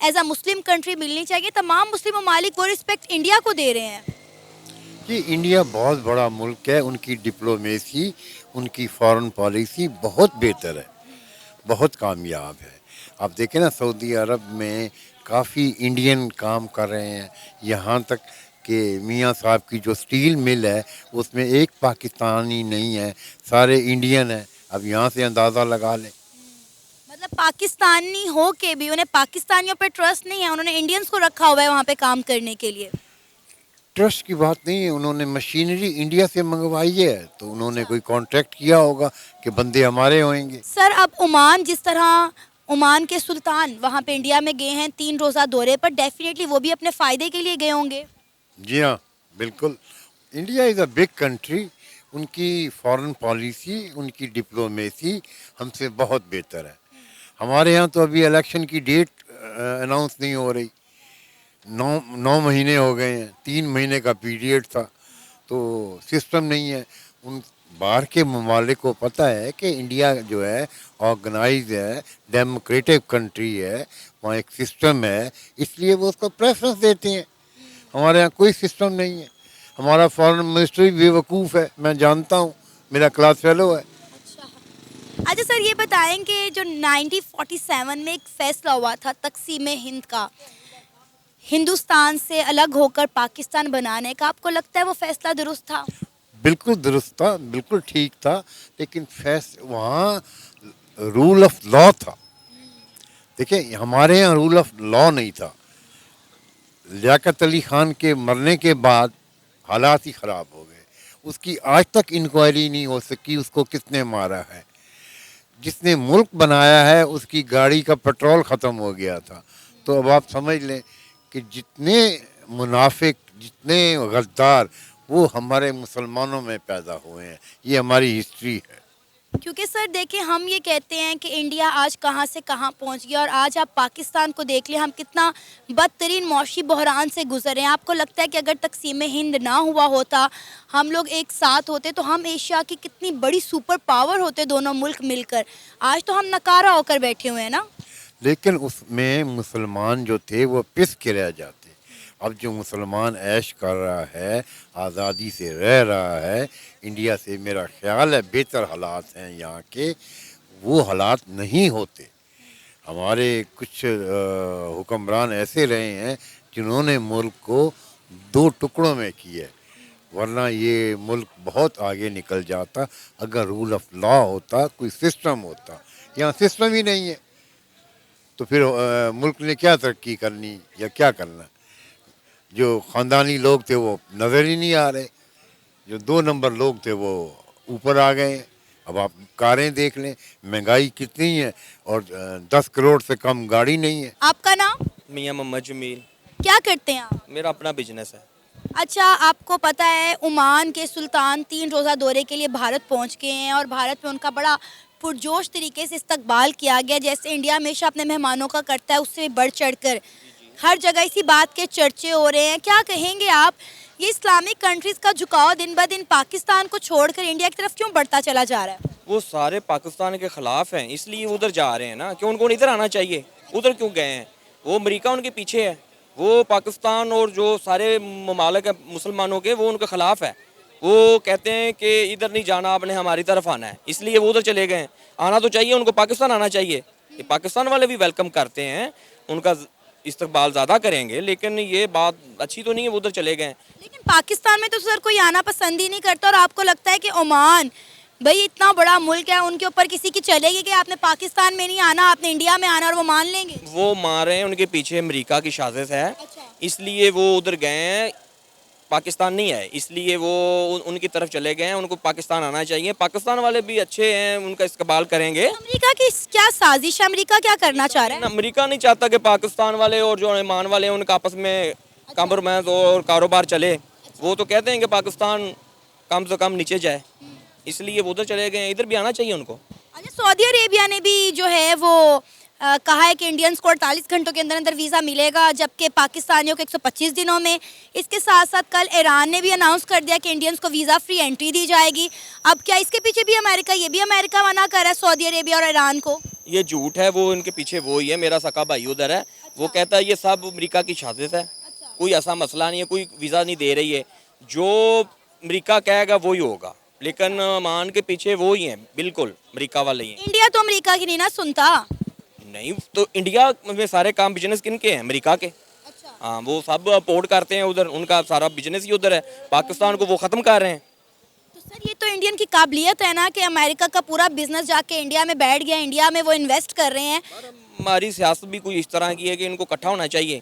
As a Muslim country ملنی چاہیے. تمام مسلم ممالک وہ رسپیکٹ انڈیا کو دے رہے ہیں. کہ انڈیا بہت بڑا ملک ہے, ان کی ڈپلومیسی, ان کی فارن پالیسی بہت بہتر ہے, بہت کامیاب ہے. آپ دیکھیں نا سعودی عرب میں کافی انڈین کام کر رہے ہیں, یہاں تک کہ میاں صاحب کی جو سٹیل مل ہے اس میں ایک پاکستانی نہیں ہے, سارے انڈین ہیں. اب یہاں سے اندازہ لگا لیں. مطلب پاکستانی ہو کے بھی انہیں پاکستانیوں پہ ٹرسٹ نہیں ہے, انہوں نے انڈینس کو رکھا ہوا ہے وہاں پہ کام کرنے کے لیے. ٹرسٹ کی بات نہیں ہے, انہوں نے مشینری انڈیا سے منگوائی ہے, تو انہوں نے کوئی کانٹریکٹ کیا ہوگا کہ بندے ہمارے ہوئیں گے. سر اب عمان جس طرح عمان کے سلطان وہاں پہ انڈیا میں گئے ہیں 3 روزہ دورے پر, ڈیفینیٹلی وہ بھی اپنے فائدے کے لیے گئے ہوں گے. جی ہاں بالکل. India is a big country, ان کی فارن پالیسی, ان کی ڈپلومیسی ہم سے بہت بہتر ہے. ہمارے ہاں تو ابھی الیکشن کی ڈیٹ اناؤنس نہیں ہو رہی, 9 مہینے ہو گئے ہیں, 3 مہینے کا پیریڈ تھا, تو سسٹم نہیں ہے. ان باہر کے ممالک کو پتہ ہے کہ انڈیا جو ہے آرگنائز ہے, ڈیموکریٹک کنٹری ہے, وہاں ایک سسٹم ہے, اس لیے وہ اس کو پریفرنس دیتے ہیں. ہمارے یہاں کوئی سسٹم نہیں ہے. ہمارا فارن منسٹری بے وقوف ہے, میں جانتا ہوں, میرا کلاس فیلو ہے. اچھا سر یہ بتائیں کہ جو 1947 میں ایک فیصلہ ہوا تھا تقسیم ہند کا, ہندوستان سے الگ ہو کر پاکستان بنانے کا, آپ کو لگتا ہے وہ فیصلہ درست تھا؟ بالکل درست تھا, بالکل ٹھیک تھا, لیکن وہاں رول آف لا تھا. دیکھیں ہمارے یہاں رول آف لا نہیں تھا. لیاقت علی خان کے مرنے کے بعد حالات ہی خراب ہو گئے. اس کی آج تک انکوائری نہیں ہو سکی اس کو کس نے مارا ہے. جس نے ملک بنایا ہے اس کی گاڑی کا پیٹرول ختم ہو گیا تھا. تو اب آپ سمجھ لیں کہ جتنے منافق, جتنے غدار, وہ ہمارے مسلمانوں میں پیدا ہوئے ہیں. یہ ہماری ہسٹری ہے. کیونکہ سر دیکھیں ہم یہ کہتے ہیں کہ انڈیا آج کہاں سے کہاں پہنچ گیا, اور آج آپ پاکستان کو دیکھ لیں, ہم کتنا بدترین معاشی بحران سے گزر رہے ہیں. آپ کو لگتا ہے کہ اگر تقسیم ہند نہ ہوا ہوتا, ہم لوگ ایک ساتھ ہوتے, تو ہم ایشیا کی کتنی بڑی سپر پاور ہوتے دونوں ملک مل کر. آج تو ہم نکارا ہو کر بیٹھے ہوئے ہیں نا. لیکن اس میں مسلمان جو تھے وہ پس کے رہ جاتے. اب جو مسلمان عیش کر رہا ہے, آزادی سے رہ رہا ہے, انڈیا سے میرا خیال ہے بہتر حالات ہیں یہاں کے, وہ حالات نہیں ہوتے. ہمارے کچھ حکمران ایسے رہے ہیں جنہوں نے ملک کو 2 ٹکڑوں میں کیا ہے, ورنہ یہ ملک بہت آگے نکل جاتا اگر رول آف لا ہوتا, کوئی سسٹم ہوتا. یہاں سسٹم ہی نہیں ہے, تو پھر ملک نے کیا ترقی کرنی یا کیا کرنا. جو خاندانی لوگ تھے وہ نظر ہی نہیں آ رہے, جو 2 نمبر لوگ تھے وہ اوپر آ گئے ہیں. اب آپ کاریں دیکھ لیں, مہنگائی کتنی ہے, اور 10 کروڑ سے کم گاڑی نہیں ہے. آپ کا نام؟ میاں محمد جمیل. کیا کرتے ہیں آپ؟ میرا اپنا بزنس ہے. اچھا آپ کو پتہ ہے عمان کے سلطان 3 روزہ دورے کے لیے بھارت پہنچ گئے ہیں, اور بھارت میں ان کا بڑا پرجوش طریقے سے استقبال کیا گیا, جیسے انڈیا ہمیشہ اپنے مہمانوں کا کرتا ہے اس سے بڑھ چڑھ کر. ہر جگہ اسی بات کے چرچے ہو رہے ہیں. کیا کہیں گے آپ, یہ اسلامک کنٹریز کا جھکاؤ دن بہ دن پاکستان کو چھوڑ کر انڈیا کی طرف کیوں بڑھتا چلا جا رہا ہے؟ وہ سارے پاکستان کے خلاف ہیں, اس لیے ادھر جا رہے ہیں نا, کہ ان کو ادھر آنا چاہیے. ادھر کیوں گئے ہیں؟ وہ امریکہ ان کے پیچھے ہے, وہ پاکستان اور جو سارے ممالک ہیں مسلمانوں کے, وہ ان کے خلاف ہے. وہ کہتے ہیں کہ ادھر نہیں جانا, آپ نے ہماری طرف آنا ہے, اس لیے وہ ادھر چلے گئے ہیں. آنا تو چاہیے ان کو, پاکستان آنا چاہیے. یہ پاکستان والے بھی ویلکم کرتے ہیں, ان کا استقبال زیادہ کریں گے, لیکن یہ بات اچھی تو نہیں ہے وہ ادھر چلے گئے. لیکن پاکستان میں تو سر کوئی آنا پسند ہی نہیں کرتا, اور آپ کو لگتا ہے کہ عمان بھئی اتنا بڑا ملک ہے, ان کے اوپر کسی کی چلے گی کہ آپ نے پاکستان میں نہیں آنا, آپ نے انڈیا میں آنا, اور وہ مان لیں گے؟ وہ مان رہے ہیں, ان کے پیچھے امریکہ کی سازش ہے, اس لیے وہ ادھر گئے ہیں. پاکستان نہیں ہے, اس لیے وہ ان کی طرف چلے گئے ہیں. ان کو پاکستان آنا چاہیے. پاکستان والے بھی اچھے ہیں, ان کا استقبال کریں گے. امریکہ کی کیا سازش ہے, امریکہ کیا کرنا چاہ رہا ہے؟ امریکہ نہیں چاہتا کہ پاکستان والے اور جو عمان والے ہیں ان کا آپس میں کمپرومائز اور کاروبار چلے. وہ تو کہتے ہیں کہ پاکستان کم سے کم نیچے جائے, اس لیے وہ ادھر چلے گئے ہیں. ادھر بھی آنا چاہیے ان کو. اچھا سعودی عربیہ نے بھی جو ہے وہ کہا ہے کہ انڈینز کو 48 گھنٹوں کے اندر اندر ویزا ملے گا, جبکہ پاکستانیوں کو 125 دنوں میں. اس کے ساتھ ساتھ کل ایران نے بھی اناؤنس کر دیا کہ انڈینز کو ویزا فری انٹری دی جائے گی. اب کیا اس کے پیچھے بھی امریکہ, یہ بھی امریکہ منع کر رہا ہے سعودی عربیہ اور ایران کو؟ یہ جھوٹ ہے, وہ ان کے پیچھے وہی ہے, میرا سکا بھائی ادھر ہے, وہ کہتا ہے یہ سب امریکہ کی شہادت ہے, کوئی ایسا مسئلہ نہیں ہے, کوئی ویزا نہیں دے رہی ہے, جو امریکہ کہے گا وہی ہوگا, لیکن مان کے پیچھے وہی ہیں, بالکل امریکہ والے ہی ہیں. انڈیا تو امریکہ کی نہیں نا سنتا. نہیں تو انڈیا میں سارے کام بزنس کن کے ہیں؟ امریکہ کے. ہاں وہ سب اپورٹ کرتے ہیں ادھر, ان کا سارا بزنس ہی ادھر ہے. پاکستان کو وہ ختم کر رہے ہیں. تو سر یہ تو انڈین کی قابلیت ہے نا کہ امریکہ کا پورا بزنس جا کے انڈیا میں بیٹھ گیا, انڈیا میں وہ انویسٹ کر رہے ہیں. ہماری سیاست بھی کوئی اس طرح کی ہے کہ ان کو اکٹھا ہونا چاہیے,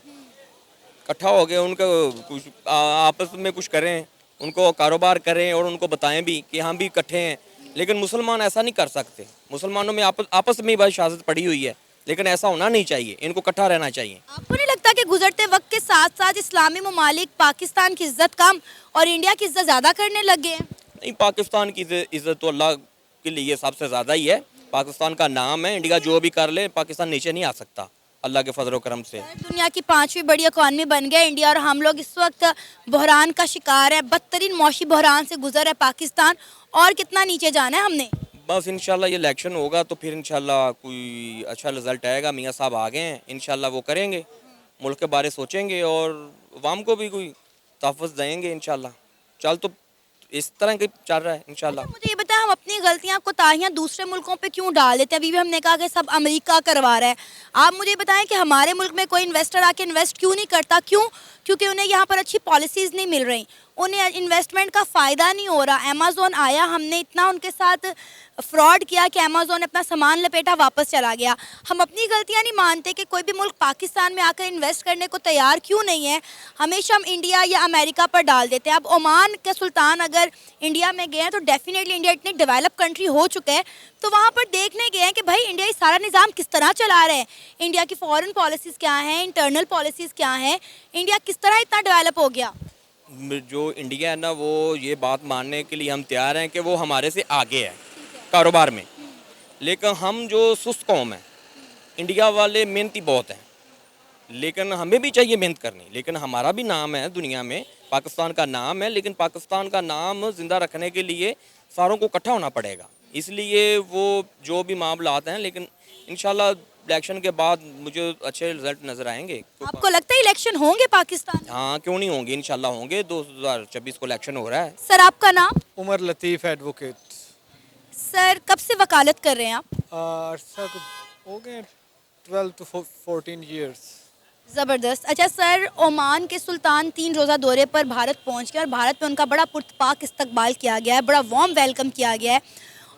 اکٹھا ہو گیا ان کا کچھ آپس میں کچھ کریں, ان کو کاروبار کریں اور ان کو بتائیں بھی کہ ہم بھی اکٹھے ہیں. لیکن مسلمان ایسا نہیں کر سکتے, مسلمانوں میں آپس میں ہی بس شہادت پڑی ہوئی ہے, لیکن ایسا ہونا نہیں چاہیے, ان کو اکٹھا رہنا چاہیے. آپ کو نہیں لگتا کہ گزرتے وقت کے ساتھ ساتھ اسلامی ممالک پاکستان کی عزت کم اور انڈیا کی عزت زیادہ کرنے لگے ہیں؟ نہیں, پاکستان کی عزت تو اللہ کے لیے سب سے زیادہ ہی ہے. پاکستان کا نام ہے, انڈیا جو بھی کر لے پاکستان نیچے نہیں آ سکتا اللہ کے فضل و کرم سے. دنیا کی 5ویں بڑی اکانومی بن گیا انڈیا, اور ہم لوگ اس وقت بحران کا شکار ہے. بدترین معاشی بحران سے گزر ہے پاکستان, اور کتنا نیچے جانا ہے ہم نے. بس انشاءاللہ یہ الیکشن ہوگا تو پھر انشاءاللہ کوئی اچھا رزلٹ آئے گا. میاں صاحب آ گئے ہیں, انشاءاللہ وہ کریں گے, ملک کے بارے سوچیں گے اور عوام کو بھی کوئی تحفظ دیں گے انشاءاللہ. چل تو اس طرح کے چل رہا ہے انشاءاللہ. مجھے یہ بتائیں, ہم اپنی غلطیاں کوتاہیاں دوسرے ملکوں پہ کیوں ڈال دیتے ہیں؟ ابھی بھی ہم نے کہا کہ سب امریکہ کروا رہا ہے. آپ مجھے بتائیں کہ ہمارے ملک میں کوئی انویسٹر آ کے انویسٹ کیوں نہیں کرتا؟ کیوں؟ کیونکہ انہیں یہاں پر اچھی پالیسیز نہیں مل رہی, انہیں انویسٹمنٹ کا فائدہ نہیں ہو رہا. امیزون آیا, ہم نے اتنا ان کے ساتھ فراڈ کیا کہ امیزون اپنا سامان لپیٹا واپس چلا گیا. ہم اپنی غلطیاں نہیں مانتے کہ کوئی بھی ملک پاکستان میں آ کر انویسٹ کرنے کو تیار کیوں نہیں ہے؟ ہمیشہ ہم انڈیا یا امریکہ پر ڈال دیتے ہیں. اب عمان کے سلطان اگر انڈیا میں گئے ہیں تو ڈیفینیٹلی انڈیا اتنی ڈیولپ کنٹری ہو چکا ہے, تو وہاں پر دیکھنے گئے ہیں کہ بھائی انڈیا یہ سارا نظام کس طرح چلا رہے ہیں, انڈیا کی فارن پالیسیز کیا ہیں, انٹرنل پالیسیز کیا ہیں, انڈیا کس طرح اتنا ڈیولپ ہو گیا. جو انڈیا ہے نا, وہ یہ بات ماننے کے لیے ہم تیار ہیں کہ وہ ہمارے سے آگے ہے کاروبار میں, لیکن ہم جو سست قوم ہیں, انڈیا والے محنتی بہت ہیں, لیکن ہمیں بھی چاہیے محنت کرنی. لیکن ہمارا بھی نام ہے دنیا میں, پاکستان کا نام ہے, لیکن پاکستان کا نام زندہ رکھنے کے لیے ساروں کو اکٹھا ہونا پڑے گا. اس لیے وہ جو بھی معاملات ہیں, لیکن انشاءاللہ الیکشن کے بعد مجھے اچھے رزلٹ نظر آئیں گے. آپ کو لگتا ہے الیکشن ہوں گے پاکستان میں؟ ہاں کیوں نہیں ہوں گے, انشاءاللہ ہوں گے. 2024 کو الیکشن ہو رہا ہے. سر آپ کا نام؟ عمر لطیف ایڈوکیٹ. سر کب سے وکالت کر رہے ہیں آپ؟ عرصہ ہو گئے 12 to 14 years. زبردست. اچھا سر, عمان کے سلطان 3 روزہ دورے پر بھارت پہنچ گئے اور بھارت میں ان کا بڑا پرتپاک استقبال کیا گیا ہے, بڑا وارم ویلکم کیا گیا ہے,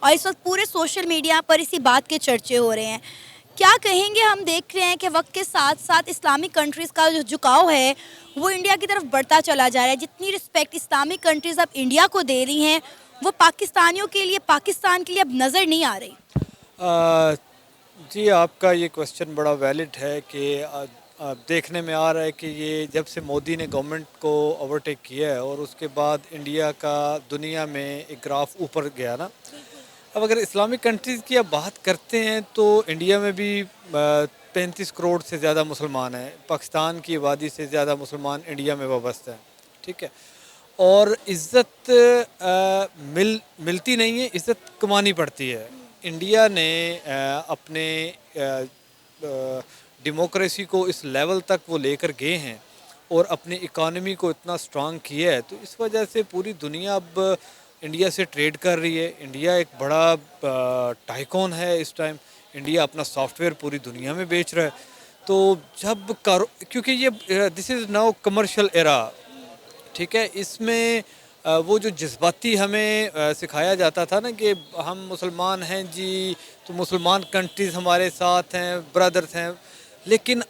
اور اس وقت پورے سوشل میڈیا پر اسی بات کے چرچے ہو رہے ہیں. کیا کہیں گے؟ ہم دیکھ رہے ہیں کہ وقت کے ساتھ ساتھ اسلامی کنٹریز کا جو جھکاؤ ہے وہ انڈیا کی طرف بڑھتا چلا جا رہا ہے. جتنی رسپیکٹ اسلامی کنٹریز اب انڈیا کو دے رہی ہیں, وہ پاکستانیوں کے لیے, پاکستان کے لیے اب نظر نہیں آ رہی. جی آپ کا یہ کوشچن بڑا ویلڈ ہے کہ دیکھنے میں آ رہا ہے کہ یہ جب سے مودی نے گورنمنٹ کو اوورٹیک کیا ہے اور اس کے بعد انڈیا کا دنیا میں ایک گراف اوپر گیا نا. اب اگر اسلامک کنٹریز کی آپ بات کرتے ہیں تو انڈیا میں بھی 35 کروڑ سے زیادہ مسلمان ہیں, پاکستان کی آبادی سے زیادہ مسلمان انڈیا میں وابستہ ہیں, ٹھیک ہے. اور عزت ملتی نہیں ہے, عزت کمانی پڑتی ہے. انڈیا نے اپنے ڈیموکریسی کو اس لیول تک وہ لے کر گئے ہیں اور اپنی اکانومی کو اتنا سٹرانگ کیا ہے, تو اس وجہ سے پوری دنیا اب انڈیا سے ٹریڈ کر رہی ہے. انڈیا ایک بڑا ٹائکون ہے اس ٹائم. انڈیا اپنا سافٹ ویئر پوری دنیا میں بیچ رہا ہے. تو جب کیونکہ یہ دس از ناؤ کمرشل ایرا, ٹھیک ہے. اس میں وہ جو جذباتی ہمیں سکھایا جاتا تھا نا کہ ہم مسلمان ہیں جی, تو مسلمان کنٹریز ہمارے ساتھ ہیں, برادرز ہیں, لیکن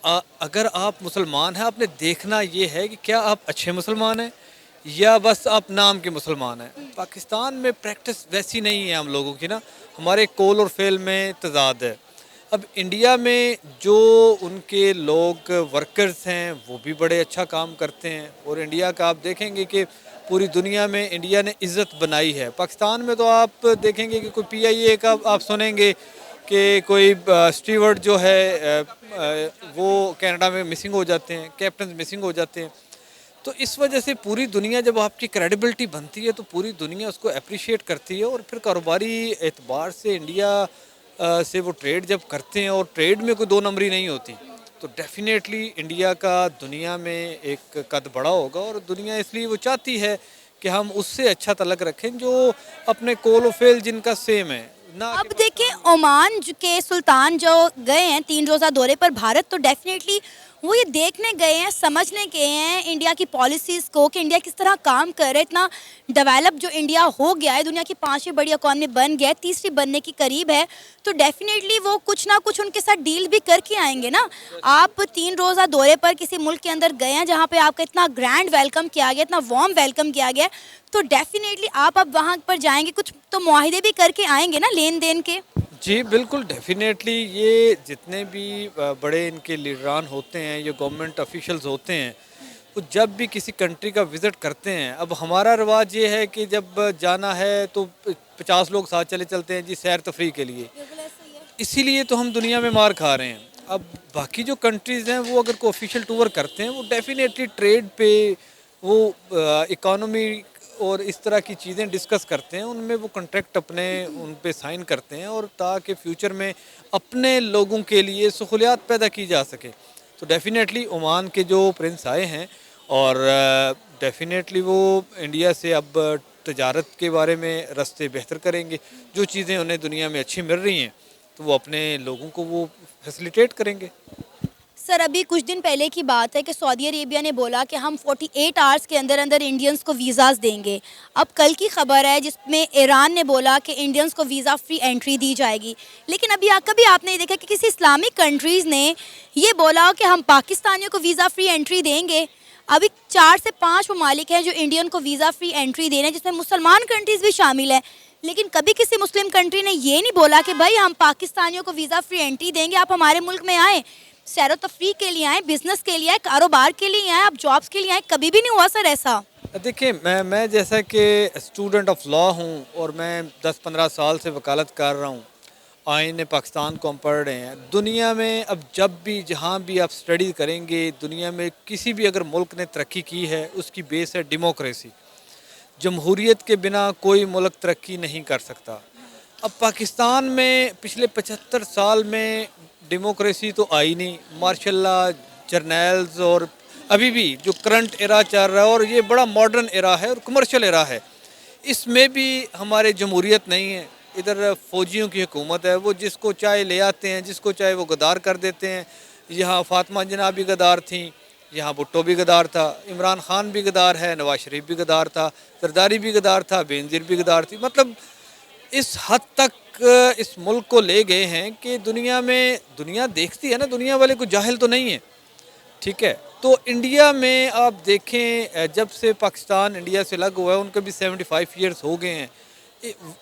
اگر آپ مسلمان ہیں, آپ نے دیکھنا یہ ہے کہ کیا آپ اچھے مسلمان ہیں یا بس آپ نام کے مسلمان ہیں. پاکستان میں پریکٹس ویسی نہیں ہے ہم لوگوں کی نا, ہمارے قول اور فعل میں تضاد ہے. اب انڈیا میں جو ان کے لوگ ورکرز ہیں وہ بھی بڑے اچھا کام کرتے ہیں, اور انڈیا کا آپ دیکھیں گے کہ پوری دنیا میں انڈیا نے عزت بنائی ہے. پاکستان میں تو آپ دیکھیں گے کہ کوئی پی آئی اے کا آپ سنیں گے کہ کوئی اسٹیورڈ جو ہے وہ کینیڈا میں مسنگ ہو جاتے ہیں, کیپٹنز مسنگ ہو جاتے ہیں. تو اس وجہ سے پوری دنیا جب آپ کی کریڈیبلٹی بنتی ہے تو پوری دنیا اس کو اپریشیٹ کرتی ہے, اور پھر کاروباری اعتبار سے انڈیا سے وہ ٹریڈ جب کرتے ہیں, اور ٹریڈ میں کوئی 2 نمبری نہیں ہوتی, تو ڈیفینیٹلی انڈیا کا دنیا میں ایک قد بڑا ہوگا، اور دنیا اس لیے وہ چاہتی ہے کہ ہم اس سے اچھا تعلق رکھیں جو اپنے کول و فیل جن کا سیم ہے نہ اب دیکھیں عمان کے سلطان جو گئے ہیں 3 روزہ دورے پر بھارت، تو ڈیفینیٹلی وہ یہ دیکھنے گئے ہیں، سمجھنے گئے ہیں انڈیا کی پالیسیز کو کہ انڈیا کس طرح کام کر رہا ہے. اتنا ڈیولپ جو انڈیا ہو گیا ہے، دنیا کی 5ویں بڑی اکانومی بن گیا ہے، 3ری بننے کی قریب ہے، تو ڈیفینیٹلی وہ کچھ نہ کچھ ان کے ساتھ ڈیل بھی کر کے آئیں گے نا. آپ 3 روزہ دورے پر کسی ملک کے اندر گئے ہیں جہاں پہ آپ کا اتنا گرینڈ ویلکم کیا گیا، اتنا وارم ویلکم کیا گیا، تو ڈیفینیٹلی آپ اب وہاں پر جائیں گے، کچھ تو معاہدے بھی کر کے آئیں گے نا لین دین کے. جی بالکل ڈیفینیٹلی. یہ جتنے بھی بڑے ان کے لیڈران ہوتے ہیں، یہ گورنمنٹ آفیشلز ہوتے ہیں، وہ جب بھی کسی کنٹری کا وزٹ کرتے ہیں، اب ہمارا رواج یہ ہے کہ جب جانا ہے تو 50 لوگ ساتھ چلے چلتے ہیں جی سیر تفریح کے لیے. اسی لیے تو ہم دنیا میں مار کھا رہے ہیں. اب باقی جو کنٹریز ہیں وہ اگر کوئی آفیشیل ٹور کرتے ہیں، وہ ڈیفینیٹلی ٹریڈ پہ، وہ اکانومی اور اس طرح کی چیزیں ڈسکس کرتے ہیں، ان میں وہ کنٹریکٹ اپنے ان پہ سائن کرتے ہیں، اور تاکہ فیوچر میں اپنے لوگوں کے لیے سہولیات پیدا کی جا سکے. تو ڈیفینیٹلی عمان کے جو پرنس آئے ہیں، اور ڈیفینیٹلی وہ انڈیا سے اب تجارت کے بارے میں راستے بہتر کریں گے. جو چیزیں انہیں دنیا میں اچھی مل رہی ہیں تو وہ اپنے لوگوں کو وہ فیسیلیٹیٹ کریں گے. سر ابھی کچھ دن پہلے کی بات ہے کہ سعودی عربیہ نے بولا کہ ہم 48 آورز کے اندر اندر انڈینز کو ویزاز دیں گے. اب کل کی خبر ہے جس میں ایران نے بولا کہ انڈینز کو ویزا فری انٹری دی جائے گی. لیکن ابھی کبھی آپ نے یہ دیکھا کہ کسی اسلامک کنٹریز نے یہ بولا کہ ہم پاکستانیوں کو ویزا فری انٹری دیں گے. ابھی 4 سے 5 ممالک ہیں جو انڈین کو ویزا فری انٹری دے رہے ہیں، جس میں مسلمان کنٹریز بھی شامل ہیں. لیکن کبھی کسی مسلم کنٹری نے یہ نہیں بولا کہ بھائی ہم پاکستانیوں کو ویزا فری انٹری دیں گے، آپ ہمارے ملک میں آئیں، سیر و تفریح کے لیے آئیں، بزنس کے لیے آئیں، کاروبار کے لیے آئیں، آپ جابس کے لیے آئیں. کبھی بھی نہیں ہوا سر ایسا. دیکھیں میں جیسا کہ اسٹوڈنٹ آف لا ہوں، اور میں 10-15 سال سے وکالت کر رہا ہوں، آئین پاکستان کو ہم پڑھ رہے ہیں. دنیا میں اب جب بھی جہاں بھی آپ اسٹڈی کریں گے، دنیا میں کسی بھی اگر ملک نے ترقی کی ہے، اس کی بیس ہے ڈیموکریسی. جمہوریت کے بنا کوئی ملک ترقی نہیں کر سکتا. اب پاکستان میں پچھلے 75 سال میں ڈیموکریسی تو آئی نہیں. ماشاء اللہ جرنیلز، اور ابھی بھی جو کرنٹ ایرا چل رہا ہے، اور یہ بڑا ماڈرن ایرا ہے اور کمرشل ایرا ہے، اس میں بھی ہمارے جمہوریت نہیں ہے. ادھر فوجیوں کی حکومت ہے، وہ جس کو چاہے لے آتے ہیں، جس کو چاہے وہ غدار کر دیتے ہیں. یہاں فاطمہ جناح بھی غدار تھیں، یہاں بھٹو بھی غدار تھا، عمران خان بھی غدار ہے، نواز شریف بھی غدار تھا، زرداری بھی غدار تھا، بینظیر بھی غدار تھی. مطلب اس حد تک اس ملک کو لے گئے ہیں کہ دنیا دیکھتی ہے نا، دنیا والے کو جاہل تو نہیں ہے. ٹھیک ہے، تو انڈیا میں آپ دیکھیں جب سے پاکستان انڈیا سے الگ ہوا ہے، ان کے بھی 75 ایئرس ہو گئے ہیں.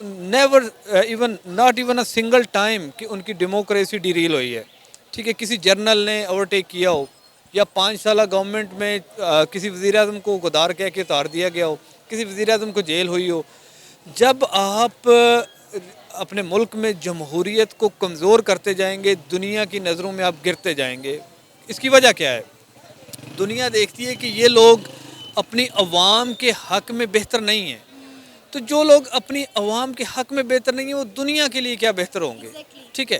Never even not even a single time کہ ان کی ڈیموکریسی ڈیریل ہوئی ہے. ٹھیک ہے، کسی جرنل نے اوورٹیک کیا ہو، یا 5 سالہ گورنمنٹ میں کسی وزیر اعظم کو غدار کہہ کے اتار دیا گیا ہو، کسی وزیر اعظم کو جیل ہوئی ہو. جب آپ اپنے ملک میں جمہوریت کو کمزور کرتے جائیں گے، دنیا کی نظروں میں آپ گرتے جائیں گے. اس کی وجہ کیا ہے؟ دنیا دیکھتی ہے کہ یہ لوگ اپنی عوام کے حق میں بہتر نہیں ہیں. تو جو لوگ اپنی عوام کے حق میں بہتر نہیں ہیں، وہ دنیا کے لیے کیا بہتر ہوں گے؟ ٹھیک ہے،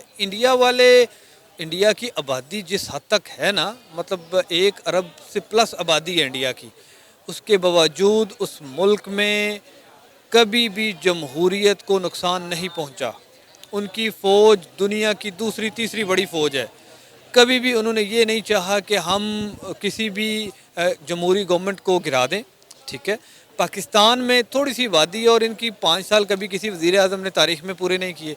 انڈیا کی آبادی جس حد تک ہے نا، مطلب 1 ارب سے پلس آبادی ہے انڈیا کی، اس کے باوجود اس ملک میں کبھی بھی جمہوریت کو نقصان نہیں پہنچا. ان کی فوج دنیا کی 2-3 بڑی فوج ہے. کبھی بھی انہوں نے یہ نہیں چاہا کہ ہم کسی بھی جمہوری گورنمنٹ کو گرا دیں. ٹھیک ہے، پاکستان میں تھوڑی سی آبادی ہے، اور ان کی 5 سال کبھی کسی وزیر اعظم نے تاریخ میں پورے نہیں کیے.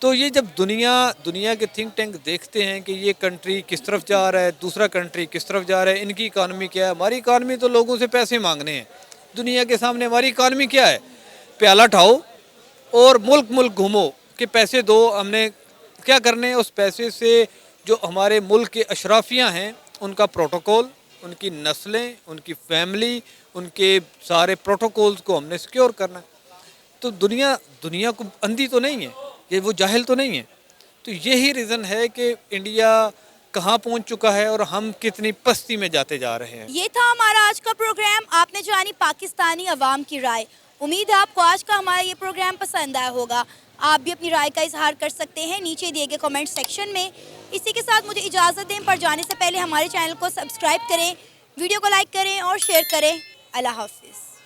تو یہ جب دنیا کے تھنک ٹینک دیکھتے ہیں کہ یہ کنٹری کس طرف جا رہا ہے، دوسرا کنٹری کس طرف جا رہا ہے، ان کی اکانومی کیا ہے. ہماری اکانومی تو لوگوں سے پیسے مانگنے ہیں. دنیا کے سامنے ہماری اکانومی کیا ہے؟ پیالہ اٹھاؤ اور ملک گھومو کہ پیسے دو. ہم نے کیا کرنے ہیں اس پیسے سے؟ جو ہمارے ملک کے اشرافیہ ہیں، ان کا پروٹوکول، ان کی نسلیں، ان کی فیملی، ان کے سارے پروٹوکولز کو ہم نے سیکیور کرنا ہے. تو دنیا کو اندھی تو نہیں ہے، یہ وہ جاہل تو نہیں ہے. تو یہی ریزن ہے کہ انڈیا کہاں پہنچ چکا ہے اور ہم کتنی پستی میں جاتے جا رہے ہیں. یہ تھا ہمارا آج کا پروگرام. آپ نے جانی پاکستانی عوام کی رائے. امید ہے آپ کو آج کا ہمارا یہ پروگرام پسند آیا ہوگا. آپ بھی اپنی رائے کا اظہار کر سکتے ہیں نیچے دیے گئے کمنٹ سیکشن میں. اسی کے ساتھ مجھے اجازت دیں، پر جانے سے پہلے ہمارے چینل کو سبسکرائب کریں، ویڈیو کو لائک کریں اور شیئر کریں۔ اللہ حافظ۔